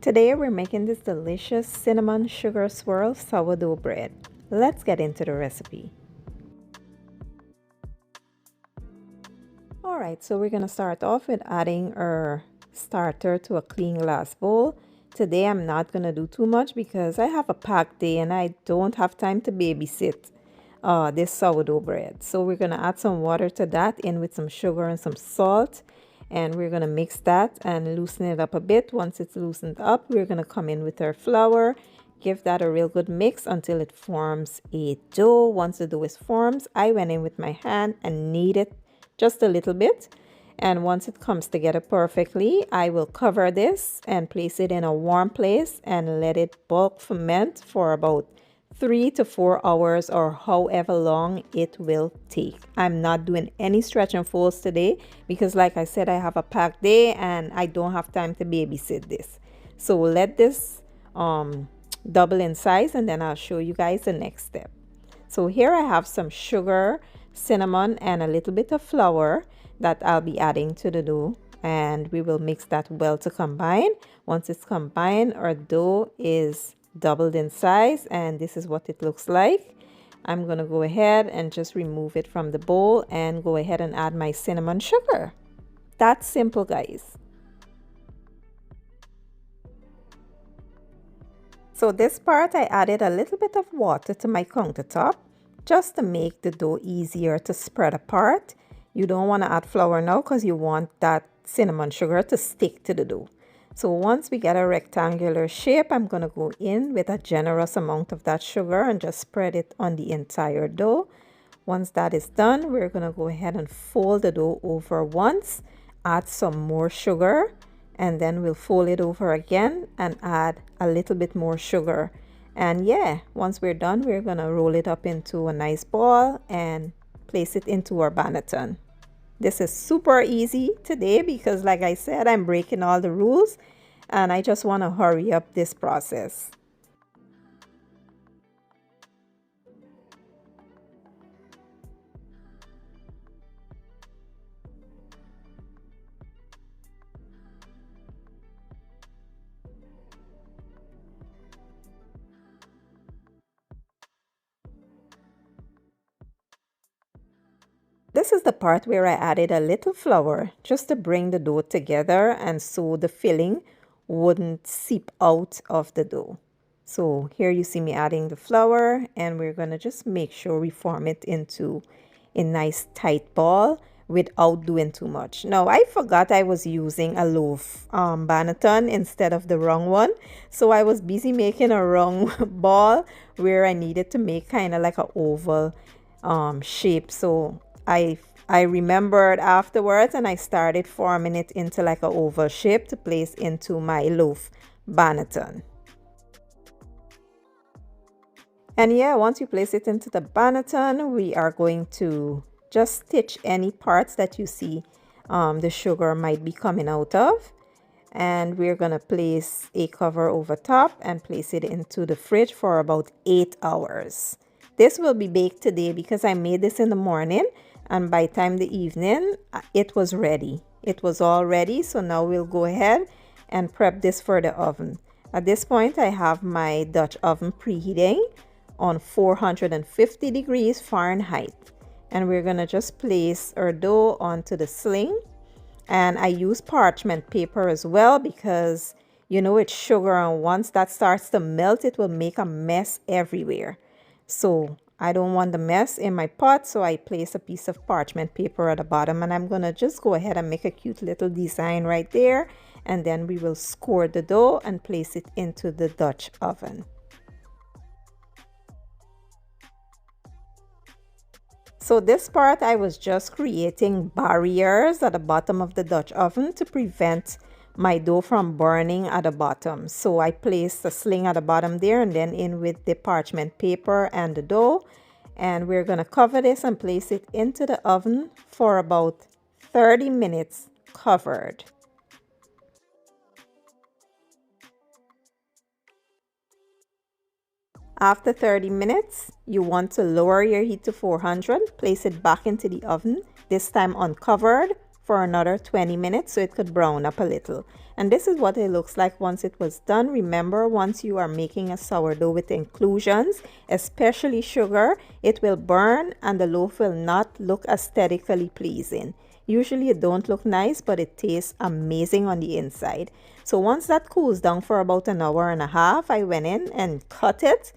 Today we're making this delicious cinnamon sugar swirl sourdough bread. Let's get into the recipe. Alright, so we're going to start off with adding our starter to a clean glass bowl. Today I'm not going to do too much because I have a packed day and I don't have time to babysit this sourdough bread. So we're going to add some water to that in with some sugar and some salt. And we're going to mix that and loosen it up a bit. Once it's loosened up, we're going to come in with our flour. Give that a real good mix until it forms a dough. Once the dough is formed, I went in with my hand and kneaded just a little bit. And once it comes together perfectly, I will cover this and place it in a warm place and let it bulk ferment for about 3 to 4 hours or however long it will take. I'm not doing any stretch and folds today because like I said, I have a packed day and I don't have time to babysit this. So we'll let this double in size and then I'll show you guys the next step. So here I have some sugar, cinnamon, and a little bit of flour that I'll be adding to the dough, and we will mix that well to combine. Once it's combined, our dough is doubled in size and this is what it looks like. I'm gonna go ahead and just remove it from the bowl and go ahead and add my cinnamon sugar. That's simple, guys. So this part I added a little bit of water to my countertop just to make the dough easier to spread apart. You don't want to add flour now because you want that cinnamon sugar to stick to the dough. So once we get a rectangular shape, I'm going to go in with a generous amount of that sugar and just spread it on the entire dough. Once that is done, we're going to go ahead and fold the dough over once, add some more sugar, and then we'll fold it over again and add a little bit more sugar. And yeah, once we're done, we're going to roll it up into a nice ball and place it into our banneton. This is super easy today because like I said, I'm breaking all the rules and I just want to hurry up this process. This is the part where I added a little flour just to bring the dough together and so the filling wouldn't seep out of the dough. So here you see me adding the flour and we're going to just make sure we form it into a nice tight ball without doing too much. Now I forgot I was using a loaf banneton instead of the round one. So I was busy making a round ball where I needed to make kind of like an oval shape. So I remembered afterwards and I started forming it into like an oval shape to place into my loaf banneton. And yeah, once you place it into the banneton, we are going to just stitch any parts that you see the sugar might be coming out of. And we're going to place a cover over top and place it into the fridge for about 8 hours. This will be baked today because I made this in the morning. And by the time the evening, it was ready. It was all ready. So now we'll go ahead and prep this for the oven. At this point, I have my Dutch oven preheating on 450 degrees Fahrenheit. And we're going to just place our dough onto the sling. And I use parchment paper as well because, you know, it's sugar. And once that starts to melt, it will make a mess everywhere. So I don't want the mess in my pot, so I place a piece of parchment paper at the bottom and I'm going to just go ahead and make a cute little design right there. And then we will score the dough and place it into the Dutch oven. So this part, I was just creating barriers at the bottom of the Dutch oven to prevent my dough from burning at the bottom. So I placed a sling at the bottom there and then in with the parchment paper and the dough. And we're going to cover this and place it into the oven for about 30 minutes covered. After 30 minutes, you want to lower your heat to 400, place it back into the oven, this time uncovered, for another 20 minutes so it could brown up a little. And this is what it looks like once it was done. Remember, once you are making a sourdough with inclusions, especially sugar, it will burn and the loaf will not look aesthetically pleasing. Usually it don't look nice, but it tastes amazing on the inside. So once that cools down for about an hour and a half, I went in and cut it.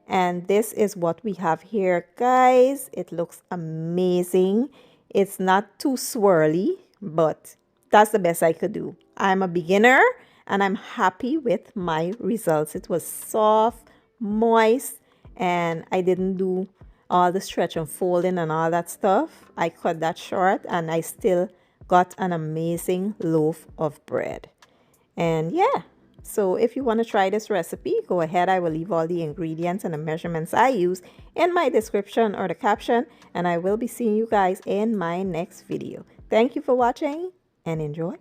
And this is what we have here, guys. It looks amazing. It's not too swirly, but that's the best I could do. I'm a beginner and I'm happy with my results. It was soft, moist, and I didn't do all the stretch and folding and all that stuff. I cut that short and I still got an amazing loaf of bread. And yeah, so if you want to try this recipe, go ahead. I will leave all the ingredients and the measurements I use in my description or the caption, and I will be seeing you guys in my next video. Thank you for watching and enjoy.